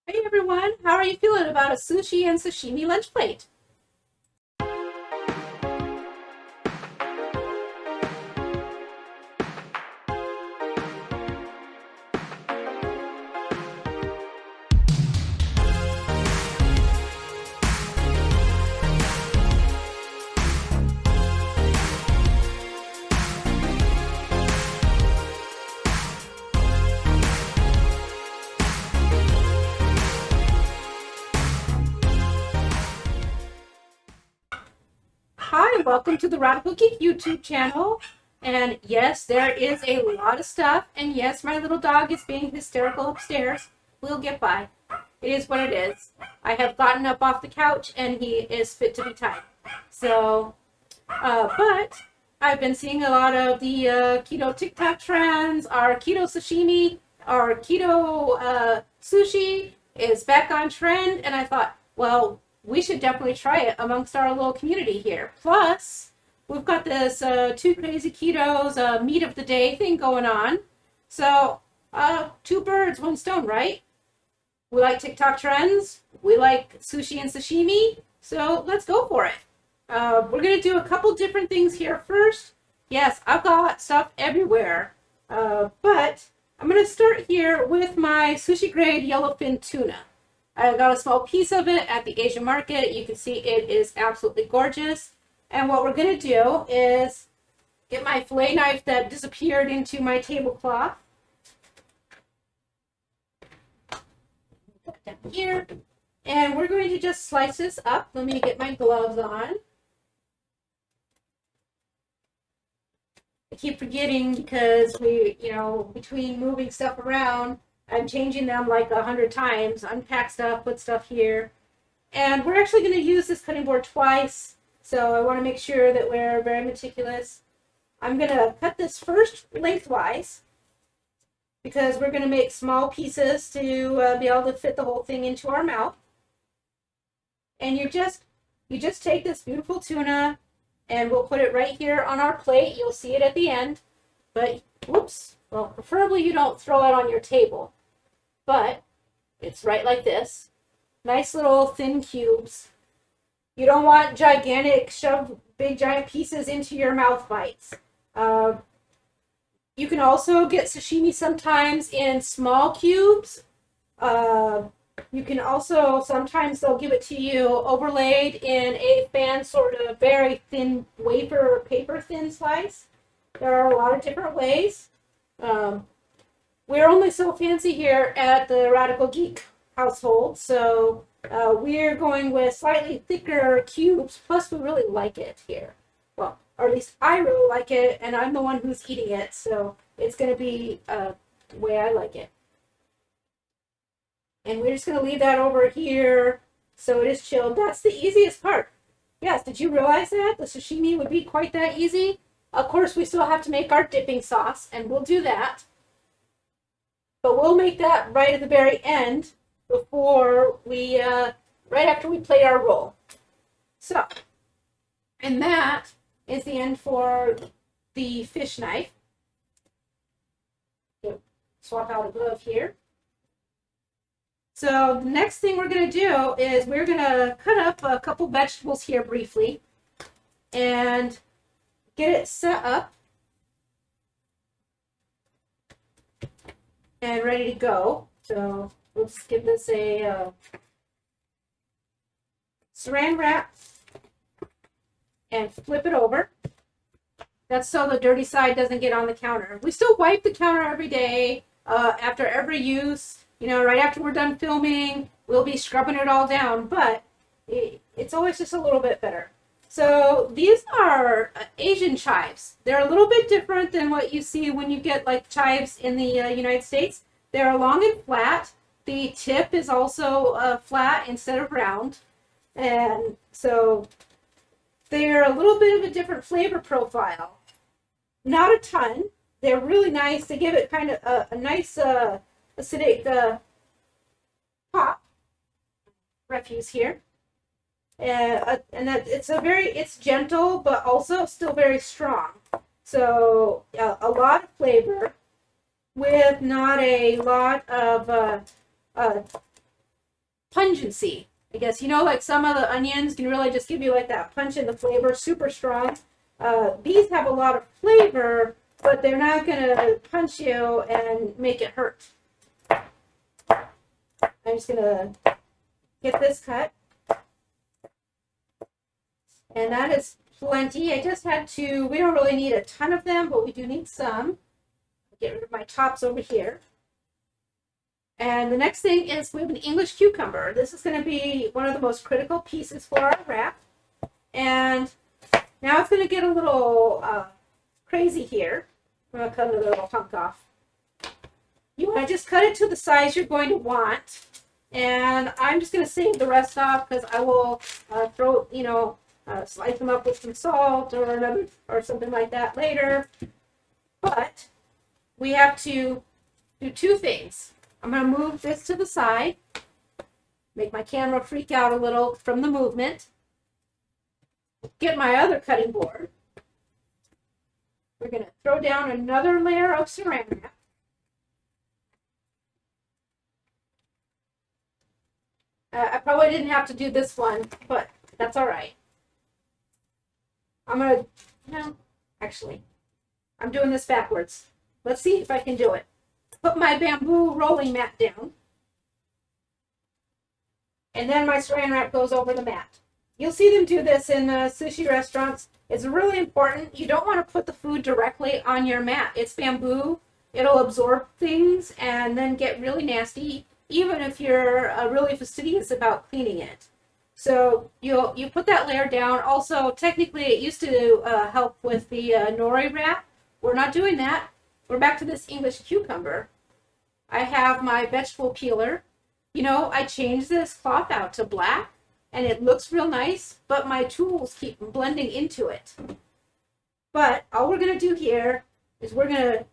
Hey everyone, how are you feeling about a sushi and sashimi lunch plate? Hi, welcome to the Radical Geek YouTube channel. And yes, there is a lot of stuff. And yes, my little dog is being hysterical upstairs. We'll get by. It is what it is. I have gotten up off the couch and he is fit to be tied. So, but I've been seeing a lot of the keto TikTok trends. Our keto sashimi, our keto sushi is back on trend. And I thought, well, we should definitely try it amongst our little community here. Plus, we've got this two crazy ketos meat of the day thing going on. So, two birds, one stone, right? We like TikTok trends. We like sushi and sashimi. So let's go for it. We're going to do a couple different things here first. Yes, I've got stuff everywhere. But I'm going to start here with my sushi grade yellowfin tuna. I got a small piece of it at the Asian market. You can see it is absolutely gorgeous. And what we're going to do is get my fillet knife that disappeared into my tablecloth. Put that down here. And we're going to just slice this up. Let me get my gloves on. I keep forgetting because between moving stuff around, I'm changing them like 100 times, unpack stuff, put stuff here. And we're actually going to use this cutting board twice, so I want to make sure that we're very meticulous. I'm going to cut this first lengthwise because we're going to make small pieces to be able to fit the whole thing into our mouth. And you just take this beautiful tuna and we'll put it right here on our plate. You'll see it at the end, but whoops. Well, preferably you don't throw it on your table, but it's right like this. Nice little thin cubes. You don't want gigantic, shove big giant pieces into your mouth bites. You can also get sashimi sometimes in small cubes. You can also, sometimes they'll give it to you overlaid in a fan sort of very thin wafer or paper thin slice. There are a lot of different ways. We're only so fancy here at the Radical Geek household, so we're going with slightly thicker cubes, plus we really like it here. Well, or at least I really like it, and I'm the one who's eating it, so it's going to be the way I like it. And we're just going to leave that over here so it is chilled. That's the easiest part. Yes, did you realize that? The sashimi would be quite that easy. Of course, we still have to make our dipping sauce, and we'll do that. But we'll make that right at the very end before we, right after we plate our roll. So, and that is the end for the fish knife. So, swap out a glove here. So the next thing we're going to do is we're going to cut up a couple vegetables here briefly and get it set up and ready to go. So we'll just give this a saran wrap and flip it over. That's so the dirty side doesn't get on the counter. We still wipe the counter every day after every use. Right after we're done filming, we'll be scrubbing it all down, but it's always just a little bit better. So these are Asian chives. They're a little bit different than what you see when you get like chives in the United States. They're long and flat. The tip is also flat instead of round. And so they're a little bit of a different flavor profile. Not a ton. They're really nice. They give it kind of a nice acidic pop. Refuse here. And that it's gentle, but also still very strong. So a lot of flavor with not a lot of pungency. I guess, you know, like some of the onions can really just give you like that punch in the flavor, super strong. These have a lot of flavor, but they're not going to punch you and make it hurt. I'm just going to get this cut. And that is plenty. I just had to, we don't really need a ton of them, but we do need some. Get rid of my tops over here. And the next thing is we have an English cucumber. This is going to be one of the most critical pieces for our wrap. And now it's going to get a little crazy here. I'm going to cut a little hunk off. You want to just cut it to the size you're going to want. And I'm just going to save the rest off because I will throw, you know, slice them up with some salt or something like that later. But we have to do two things. I'm going to move this to the side, make my camera freak out a little from the movement. Get my other cutting board. We're going to throw down another layer of saran wrap. I probably didn't have to do this one, but that's all right. I'm going to, no, actually, I'm doing this backwards. Let's see if I can do it. Put my bamboo rolling mat down. And then my saran wrap goes over the mat. You'll see them do this in sushi restaurants. It's really important. You don't want to put the food directly on your mat. It's bamboo. It'll absorb things and then get really nasty, even if you're really fastidious about cleaning it. So you put that layer down. Also, technically, it used to help with the nori wrap. We're not doing that. We're back to this English cucumber. I have my vegetable peeler. You know, I changed this cloth out to black, and it looks real nice, but my tools keep blending into it. But all we're going to do here is we're going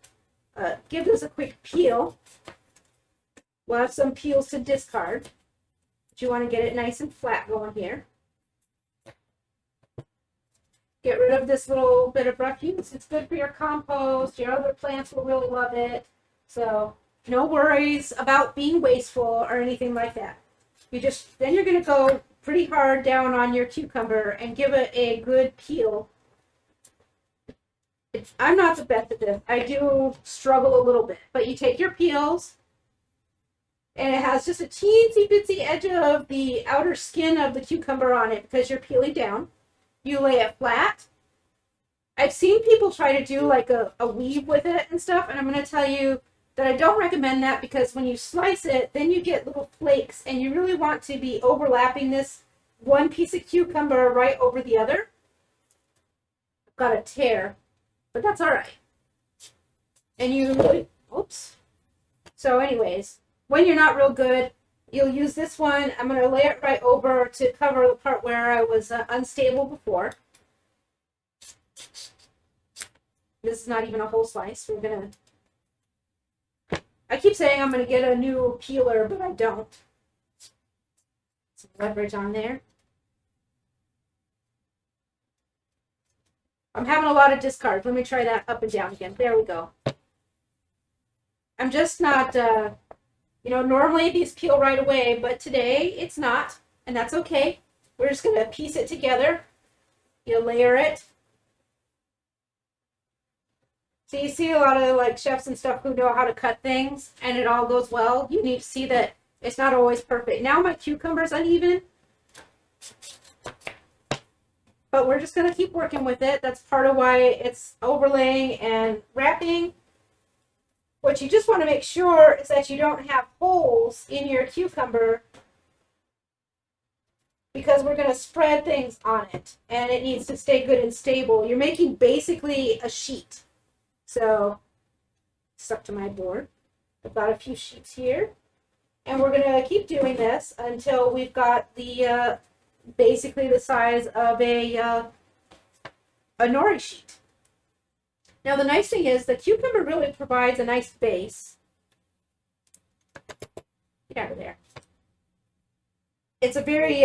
to give this a quick peel. We'll have some peels to discard. But you want to get it nice and flat going here. Get rid of this little bit of refuse. It's good for your compost. Your other plants will really love it. So no worries about being wasteful or anything like that. Then you're going to go pretty hard down on your cucumber and give it a good peel. I'm not the best at this. I do struggle a little bit. But you take your peels, and it has just a teensy bitsy edge of the outer skin of the cucumber on it because you're peeling down. You lay it flat. I've seen people try to do like a weave with it and stuff, and I'm going to tell you that I don't recommend that because when you slice it, then you get little flakes, and you really want to be overlapping this one piece of cucumber right over the other. I've got a tear, but that's all right. And you really, oops. So anyways, when you're not real good, you'll use this one. I'm going to lay it right over to cover the part where I was unstable before. This is not even a whole slice. We're going to, I keep saying I'm going to get a new peeler, but I don't. Some leverage on there. I'm having a lot of discards. Let me try that up and down again. There we go. I'm just not, you know, normally these peel right away, but today it's not, and that's okay. We're just going to piece it together. You layer it. So you see a lot of like chefs and stuff who know how to cut things, and it all goes well. You need to see that it's not always perfect. Now my cucumber's uneven, but we're just going to keep working with it. That's part of why it's overlaying and wrapping. What you just want to make sure is that you don't have holes in your cucumber because we're going to spread things on it, and it needs to stay good and stable. You're making basically a sheet. So, stuck to my board. I've got a few sheets here, and we're going to keep doing this until we've got the basically the size of a nori sheet. Now the nice thing is the cucumber really provides a nice base. Get out of there. It's a very,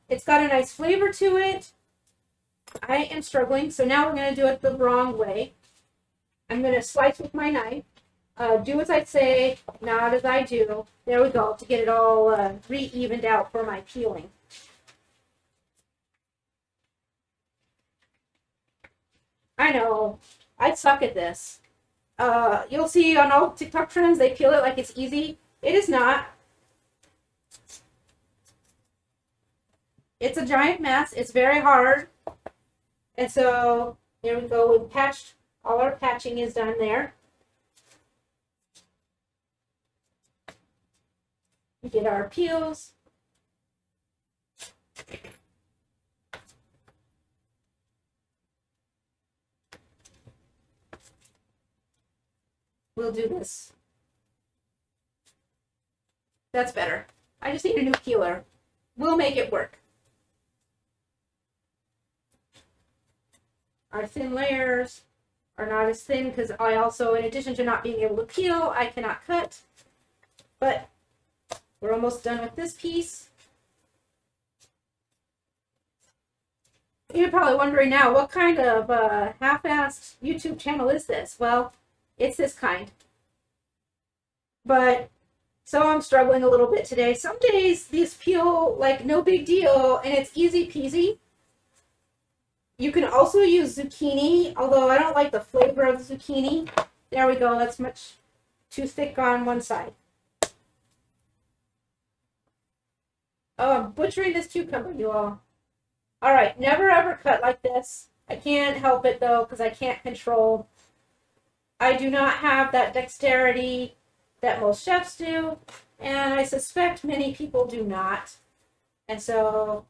it's got a nice flavor to it. I am struggling, so now we're going to do it the wrong way. I'm going to slice with my knife. Do as I say, not as I do. There we go, to get it all re-evened out for my peeling. I know, I suck at this. You'll see on all TikTok trends, they peel it like it's easy. It is not. It's a giant mess. It's very hard. And so, there we go. We've patched, all our patching is done there. We get our peels. We'll do this. That's better. I just need a new peeler. We'll make it work. Our thin layers are not as thin because I also, in addition to not being able to peel, I cannot cut. But we're almost done with this piece. You're probably wondering now, what kind of half-assed YouTube channel is this? Well, it's this kind. But, so I'm struggling a little bit today. Some days these peel like no big deal and it's easy peasy. You can also use zucchini, although I don't like the flavor of the zucchini. There we go, that's much too thick on one side. Oh, I'm butchering this cucumber, you all. All right, never ever cut like this. I can't help it though, because I can't control. I do not have that dexterity that most chefs do, and I suspect many people do not. And so,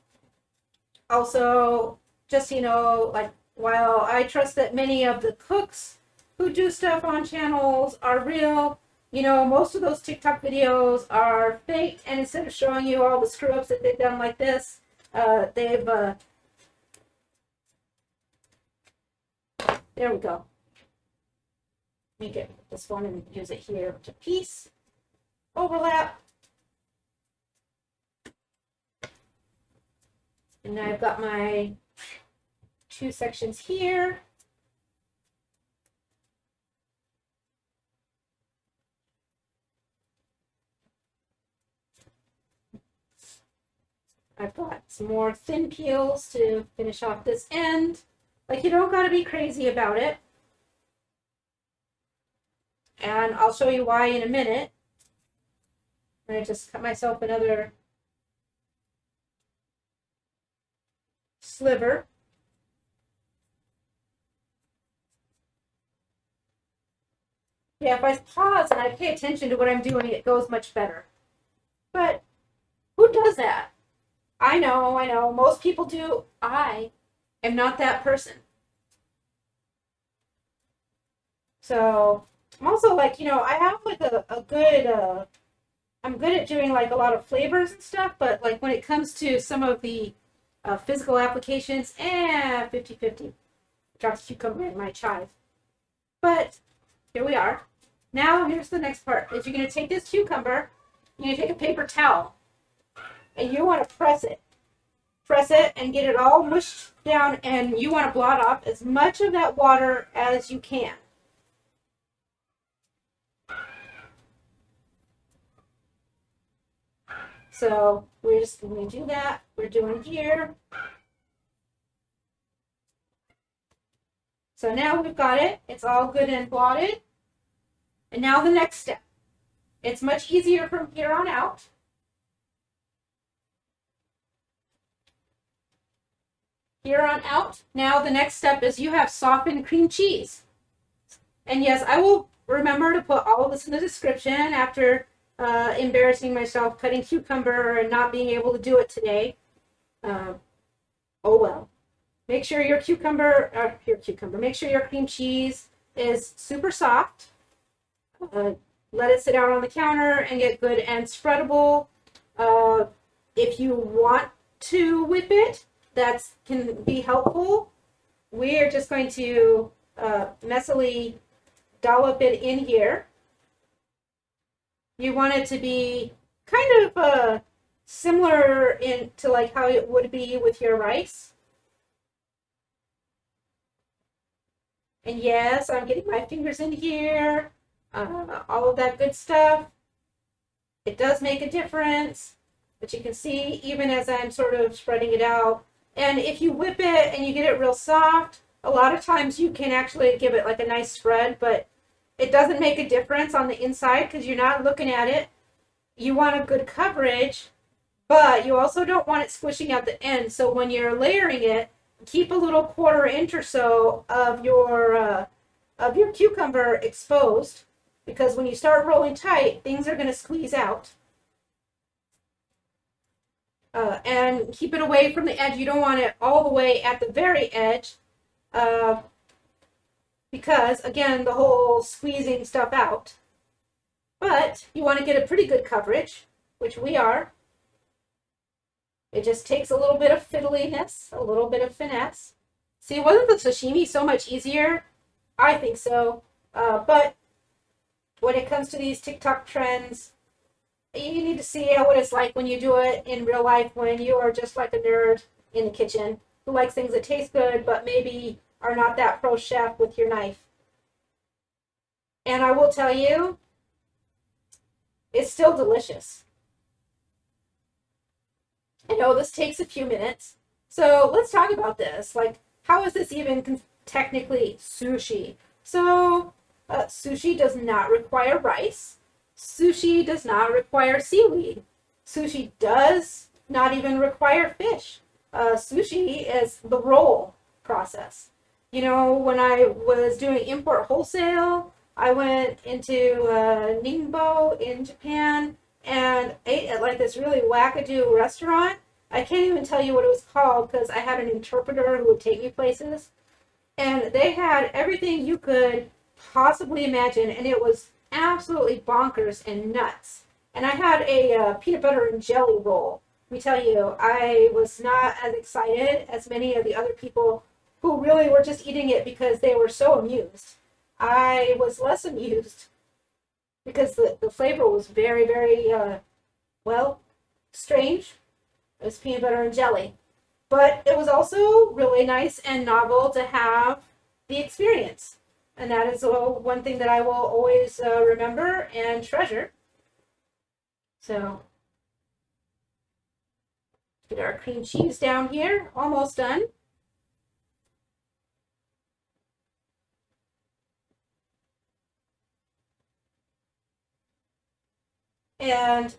also, just so you know, like, while I trust that many of the cooks who do stuff on channels are real, you know, most of those TikTok videos are fake, and instead of showing you all the screw-ups that they've done like this, they've, there we go. Let me get this one and use it here to piece, overlap. And now I've got my two sections here. I've got some more thin peels to finish off this end. Like, you don't got to be crazy about it. And I'll show you why in a minute. And I just cut myself another sliver. Yeah, if I pause and I pay attention to what I'm doing, it goes much better. But who does that? I know. Most people do. I am not that person. So I'm also like, you know, I have like a good, I'm good at doing like a lot of flavors and stuff, but like when it comes to some of the physical applications, 50-50. Dropped cucumber in my chive. But here we are. Now here's the next part, is you're going to take this cucumber, you're going to take a paper towel, and you want to press it. Press it and get it all mushed down, and you want to blot off as much of that water as you can. So we're just going to do that. We're doing here. So now we've got it. It's all good and blotted. And now the next step. It's much easier from here on out. Here on out, now the next step is you have softened cream cheese. And yes, I will remember to put all of this in the description after embarrassing myself cutting cucumber and not being able to do it today. Oh well. Make sure your make sure your cream cheese is super soft. Let it sit out on the counter and get good and spreadable. If you want to whip it, that can be helpful. We are just going to messily dollop it in here. You want it to be kind of similar to like how it would be with your rice. And yes, I'm getting my fingers in here. all of that good stuff. It does make a difference, but you can see even as I'm sort of spreading it out. And if you whip it and you get it real soft, a lot of times you can actually give it like a nice spread, but it doesn't make a difference on the inside because you're not looking at it. You want a good coverage, but you also don't want it squishing out the end. So when you're layering it, keep a little 1/4 inch or so of your cucumber exposed, because when you start rolling tight, things are going to squeeze out. And keep it away from the edge. You don't want it all the way at the very edge, because again, the whole squeezing stuff out. But you want to get a pretty good coverage, which we are. It just takes a little bit of fiddliness, a little bit of finesse. See, wasn't the sashimi so much easier? I think so. But when it comes to these TikTok trends, you need to see what it's like when you do it in real life, when you are just like a nerd in the kitchen who likes things that taste good, but maybe are not that pro chef with your knife. And I will tell you, it's still delicious. I know this takes a few minutes, so let's talk about this. Like, how is this even technically sushi? So, sushi does not require rice. Sushi does not require seaweed. Sushi does not even require fish. Sushi is the roll process. You know, when I was doing import wholesale, I went into Ningbo in Japan and ate at like this really wackadoo restaurant. I can't even tell you what it was called because I had an interpreter who would take me places. And they had everything you could possibly imagine, and it was absolutely bonkers and nuts. And I had a peanut butter and jelly roll. Let me tell you, I was not as excited as many of the other people who really were just eating it because they were so amused. I was less amused because the flavor was very, very, well, strange. It was peanut butter and jelly. But it was also really nice and novel to have the experience. And that is one thing that I will always remember and treasure. So, get our cream cheese down here. Almost done. And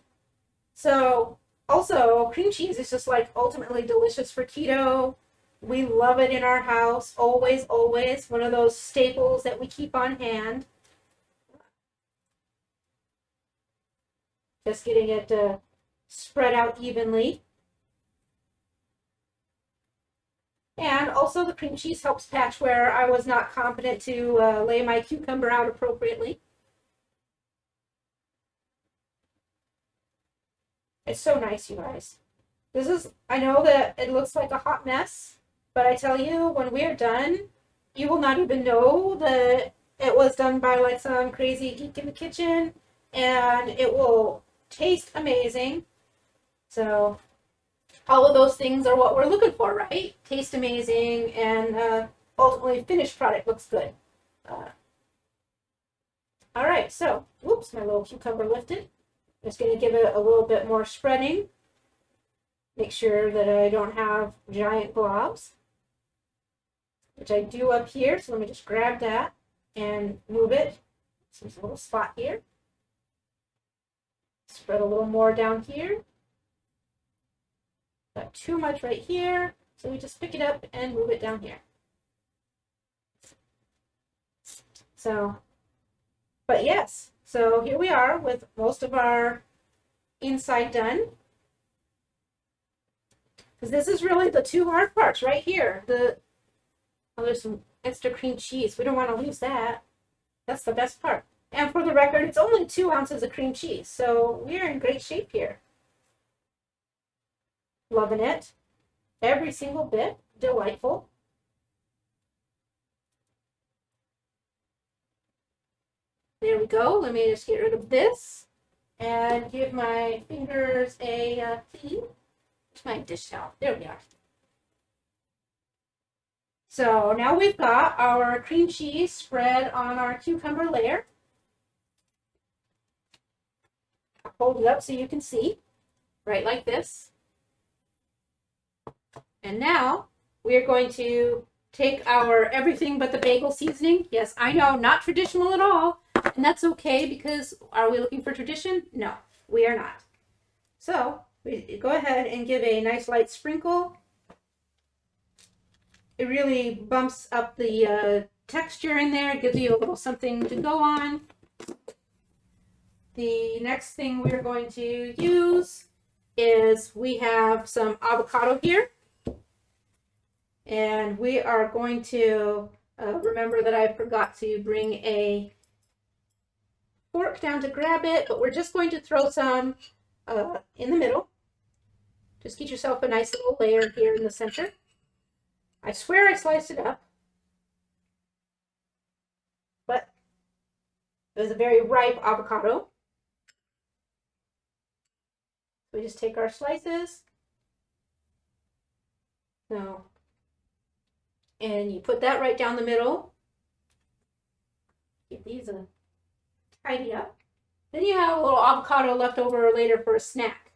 so, also, cream cheese is just like ultimately delicious for keto. We love it in our house. Always, always. One of those staples that we keep on hand. Just getting it spread out evenly. And also the cream cheese helps patch where I was not competent to lay my cucumber out appropriately. It's so nice, you guys. This is, I know that it looks like a hot mess, but I tell you, when we're done, you will not even know that it was done by like some crazy geek in the kitchen, and it will taste amazing. So all of those things are what we're looking for, right? Taste amazing, and ultimately finished product looks good. All right, so, whoops, my little cucumber lifted. Just going to give it a little bit more spreading. Make sure that I don't have giant globs, which I do up here. So let me just grab that and move it. So there's a little spot here. Spread a little more down here. Not too much right here. So we just pick it up and move it down here. So, but yes. So here we are with most of our inside done. Because this is really the two hard parts right here. There's some extra cream cheese. We don't want to lose that. That's the best part. And for the record, it's only 2 ounces of cream cheese. So we're in great shape here. Loving it. Every single bit. Delightful. There we go. Let me just get rid of this and give my fingers a clean. Where's my dish towel? There we are. So now we've got our cream cheese spread on our cucumber layer. hold it up so you can see, right like this. And now we are going to take our everything but the bagel seasoning. Yes, I know, not traditional at all. And that's okay, because are we looking for tradition? No, we are not. So we go ahead and give a nice light sprinkle. It really bumps up the texture in there. It gives you a little something to go on. The next thing we're going to use is we have some avocado here. And we are going to remember that I forgot to bring a fork down to grab it, but we're just going to throw some in the middle. Just get yourself a nice little layer here in the center. I swear I sliced it up, but it was a very ripe avocado. We just take our slices. So, and you put that right down the middle. Get these tidy up. Then you have a little avocado left over later for a snack.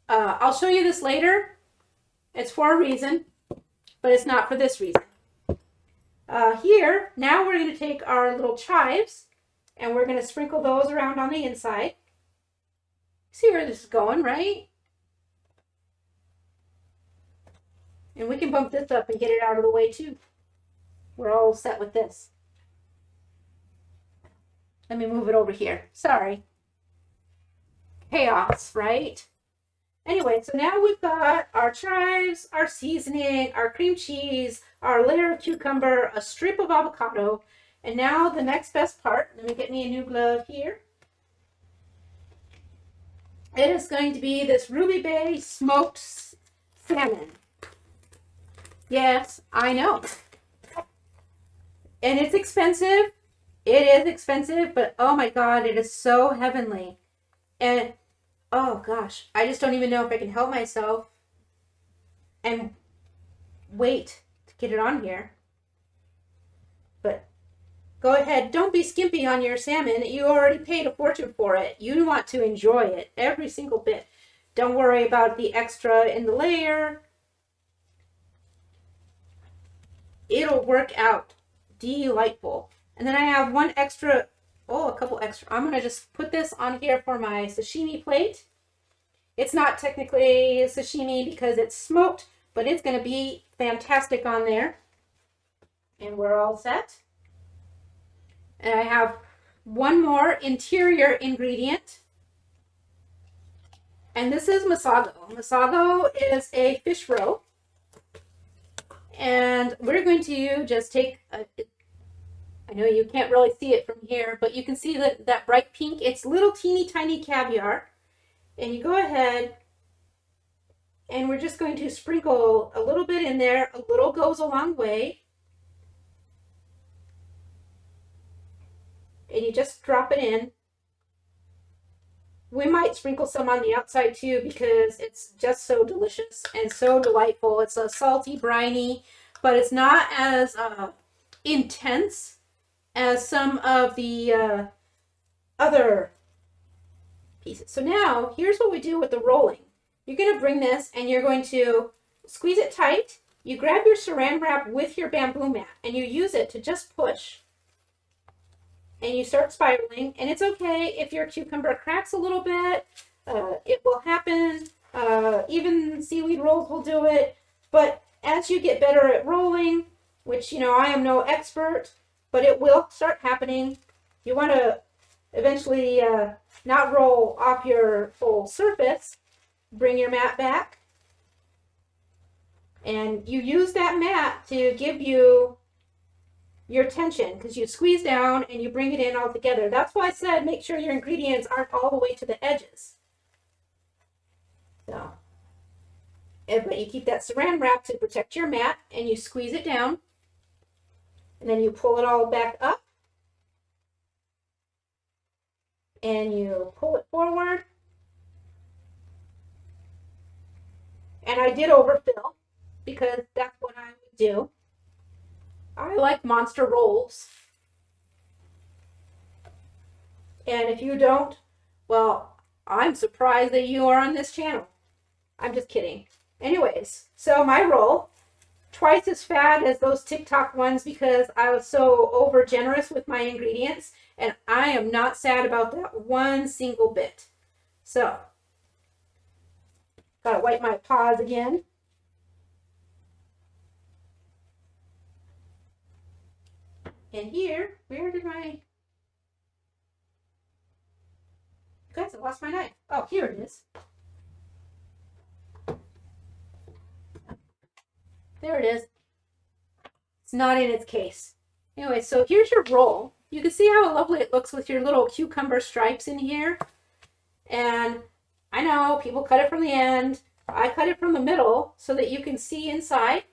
I'll show you this later. It's for a reason, but it's not for this reason. Here, now we're going to take our little chives and we're going to sprinkle those around on the inside. See where this is going, right? And we can bump this up and get it out of the way too. We're all set with this. Let me move it over here. Sorry. Chaos, right? Anyway, so now we've got our chives, our seasoning, our cream cheese, our layer of cucumber, a strip of avocado, and now the next best part. Let me get me a new glove here. It is going to be this Ruby Bay smoked salmon. Yes, I know. And it's expensive. It is expensive, but oh my God, it is so heavenly. And oh gosh, I just don't even know if I can help myself and wait to get it on here. But go ahead, don't be skimpy on your salmon. You already paid a fortune for it. You want to enjoy it, every single bit. Don't worry about the extra in the layer. It'll work out delightful. And then I have one extra, a couple extra. I'm gonna just put this on here for my sashimi plate. It's not technically sashimi because it's smoked, but it's gonna be fantastic on there. And we're all set. And I have one more interior ingredient. And this is Masago. Masago is a fish roe. And we're going to just take I know you can't really see it from here, but you can see that bright pink. It's little teeny tiny caviar. And you go ahead and we're just going to sprinkle a little bit in there. A little goes a long way. And you just drop it in. We might sprinkle some on the outside too because it's just so delicious and so delightful. It's a salty, briny, but it's not as intense as some of the other pieces. So now, here's what we do with the rolling. You're going to bring this and you're going to squeeze it tight. You grab your saran wrap with your bamboo mat and you use it to just push. And you start spiraling. And it's okay if your cucumber cracks a little bit. It will happen. Even seaweed rolls will do it. But as you get better at rolling, which, you know, I am no expert, but it will start happening. You want to eventually not roll off your full surface. Bring your mat back. And you use that mat to give you your tension because you squeeze down and you bring it in all together. That's why I said make sure your ingredients aren't all the way to the edges. So, but you keep that saran wrap to protect your mat and you squeeze it down. And then you pull it all back up. And you pull it forward. And I did overfill because that's what I would do. I like monster rolls. And if you don't, well, I'm surprised that you are on this channel. I'm just kidding. Anyways, so my roll, twice as fat as those TikTok ones because I was so over generous with my ingredients, and I am not sad about that one single bit. So, gotta wipe my paws again. And here, where did my... Guys, I lost my knife. Oh, here it is. There it is. It's not in its case. Anyway, so here's your roll. You can see how lovely it looks with your little cucumber stripes in here. And I know people cut it from the end. I cut it from the middle so that you can see inside.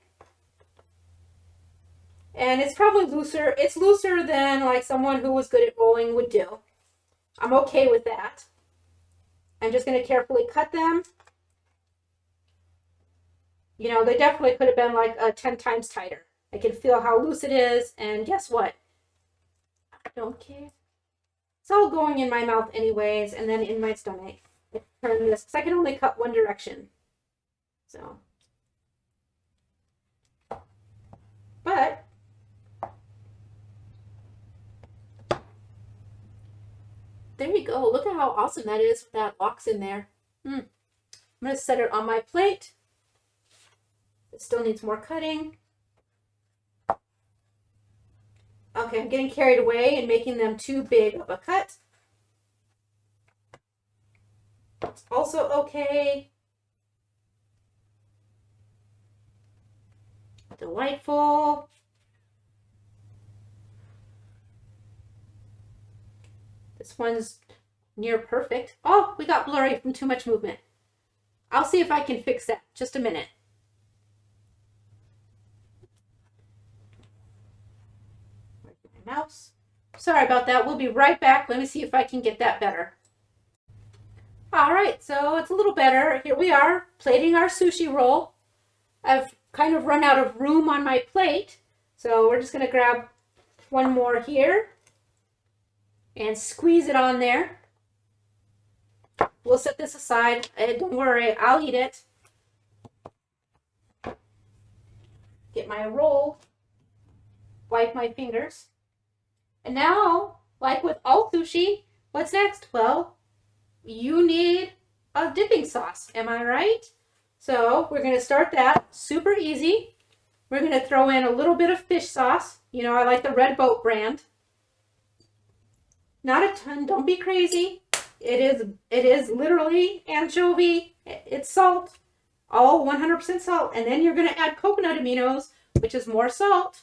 And it's probably looser. It's looser than like someone who was good at rolling would do. I'm okay with that. I'm just going to carefully cut them. You know, they definitely could have been like 10 times tighter. I can feel how loose it is, and guess what? I don't care. It's all going in my mouth anyways, and then in my stomach. I turn this, because I can only cut one direction. So. But, there you go. Look at how awesome that is with that lox in there. I'm going to set it on my plate. It still needs more cutting. Okay, I'm getting carried away and making them too big of a cut. It's also okay. Delightful. This one's near perfect. Oh, we got blurry from too much movement. I'll see if I can fix that. Just a minute. Mouse. Sorry about that. We'll be right back. Let me see if I can get that better. All right, so it's a little better. Here we are, plating our sushi roll. I've kind of run out of room on my plate, so we're just going to grab one more here and squeeze it on there. We'll set this aside. Don't worry, I'll eat it. Get my roll. Wipe my fingers. And now, like with all sushi, what's next? Well, you need a dipping sauce. Am I right? So we're going to start that super easy. We're going to throw in a little bit of fish sauce. You know, I like the Red Boat brand. Not a ton. Don't be crazy. It is literally anchovy. It's salt. All 100% salt. And then you're going to add coconut aminos, which is more salt.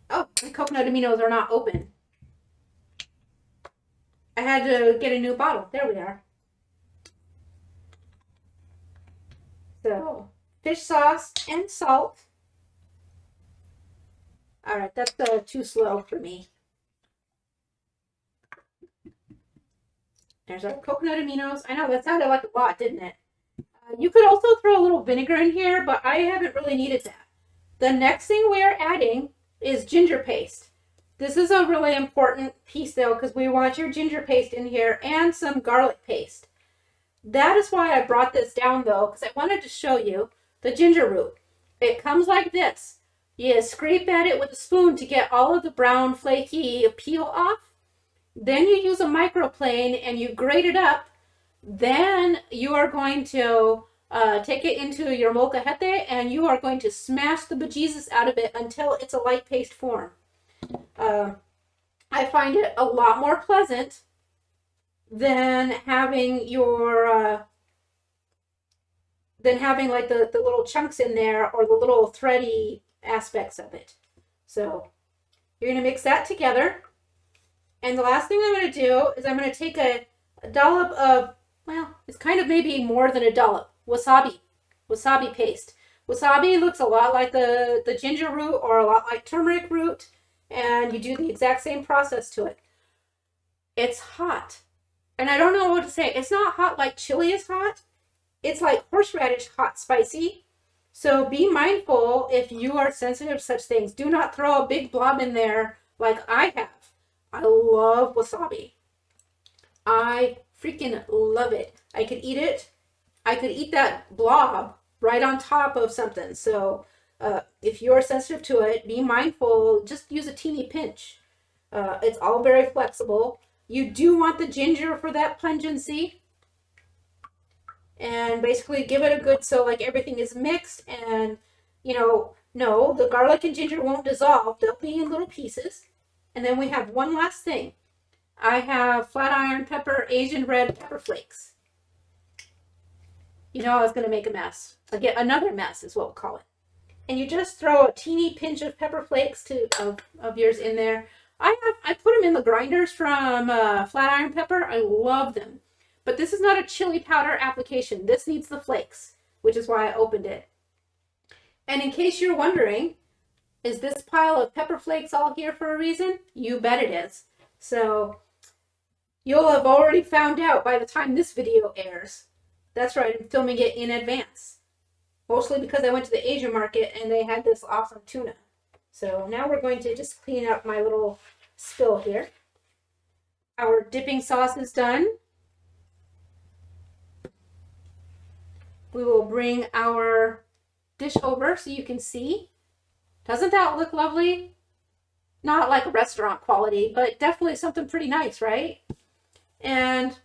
Oh, the coconut aminos are not open. I had to get a new bottle. There we are. So, fish sauce and salt. All right, that's too slow for me. There's our coconut aminos. I know that sounded like a lot, didn't it? You could also throw a little vinegar in here, but I haven't really needed that. The next thing we are adding is ginger paste. This is a really important piece though, because we want your ginger paste in here and some garlic paste. That is why I brought this down though, because I wanted to show you the ginger root. It comes like this. You scrape at it with a spoon to get all of the brown flaky peel off. Then you use a microplane and you grate it up. Then you are going to take it into your molcajete and you are going to smash the bejesus out of it until it's a light paste form. I find it a lot more pleasant than having your like the little chunks in there or the little thready aspects of it. So you're going to mix that together. And the last thing I'm going to do is I'm going to take a dollop of, well, it's kind of maybe more than a dollop, wasabi paste. Wasabi looks a lot like the ginger root or a lot like turmeric root, and you do the exact same process to it. It's hot. And I don't know what to say. It's not hot like chili is hot. It's like horseradish hot spicy. So be mindful if you are sensitive to such things. Do not throw a big blob in there like I have. I love wasabi. I freaking love it. I could eat it. I could eat that blob right on top of something. So if you're sensitive to it, be mindful. Just use a teeny pinch. It's all very flexible. You do want the ginger for that pungency. And basically give it a good, so like everything is mixed, and no, the garlic and ginger won't dissolve. They'll be in little pieces. And then we have one last thing. I have flat iron pepper, Asian red pepper flakes. You know I was going to make a mess. Again, another mess is what we'll call it. And you just throw a teeny pinch of pepper flakes of yours in there. I put them in the grinders from Flat Iron Pepper. I love them. But this is not a chili powder application. This needs the flakes, which is why I opened it. And in case you're wondering, is this pile of pepper flakes all here for a reason? You bet it is. So you'll have already found out by the time this video airs. That's right, I'm filming it in advance. Mostly because I went to the Asian market and they had this awesome tuna. So now we're going to just clean up my little spill here. Our dipping sauce is done. We will bring our dish over so you can see. Doesn't that look lovely? Not like restaurant quality, but definitely something pretty nice, right? And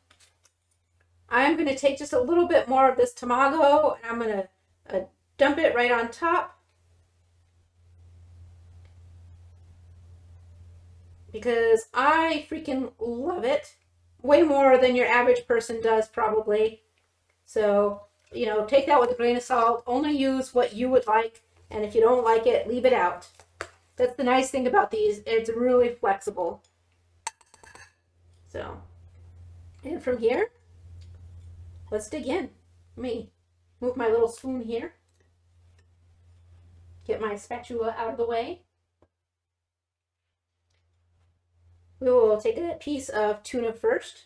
I'm going to take just a little bit more of this tamago and I'm going to dump it right on top. Because I freaking love it. Way more than your average person does probably. So, take that with a grain of salt. Only use what you would like. And if you don't like it, leave it out. That's the nice thing about these. It's really flexible. So, and from here, let's dig in. Let me move my little spoon here. Get my spatula out of the way. We will take a piece of tuna first.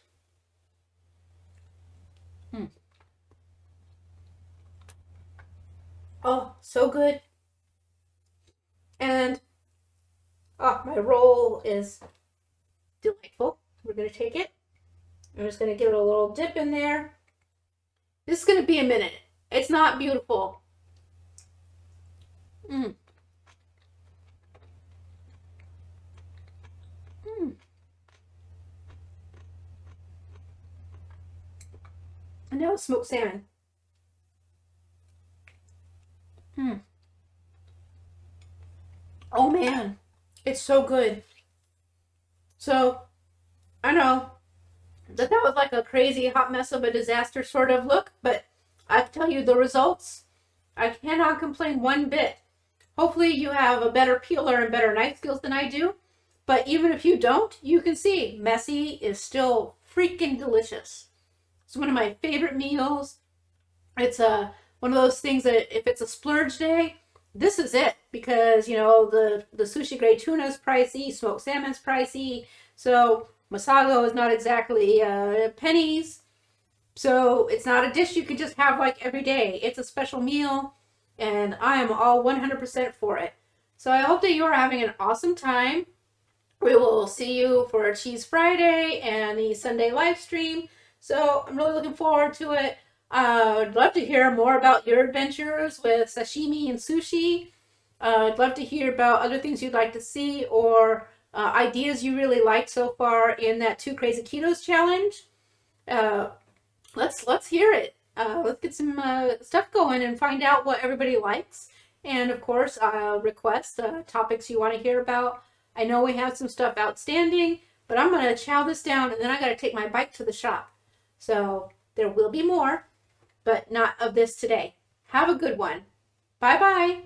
Oh, so good. And my roll is delightful. We're going to take it. I'm just going to give it a little dip in there. This is going to be a minute. It's not beautiful. And now smoked salmon. Oh man, it's so good. So, I know that was like a crazy hot mess of a disaster sort of look, but I can tell you the results. I cannot complain one bit. Hopefully you have a better peeler and better knife skills than I do. But even if you don't, you can see messy is still freaking delicious. It's one of my favorite meals. It's one of those things that if it's a splurge day, this is it. Because, the sushi grade tuna is pricey, smoked salmon's pricey. So Masago is not exactly pennies. So it's not a dish you can just have like every day. It's a special meal. And I am all 100% for it. So I hope that you are having an awesome time. We will see you for Cheese Friday and the Sunday live stream. So I'm really looking forward to it. I'd love to hear more about your adventures with sashimi and sushi. I'd love to hear about other things you'd like to see or ideas you really liked so far in that 2 Crazy Ketos challenge. Let's hear it. Let's get some stuff going and find out what everybody likes. And of course, request topics you want to hear about. I know we have some stuff outstanding, but I'm going to chow this down and then I got to take my bike to the shop. So there will be more, but not of this today. Have a good one. Bye-bye.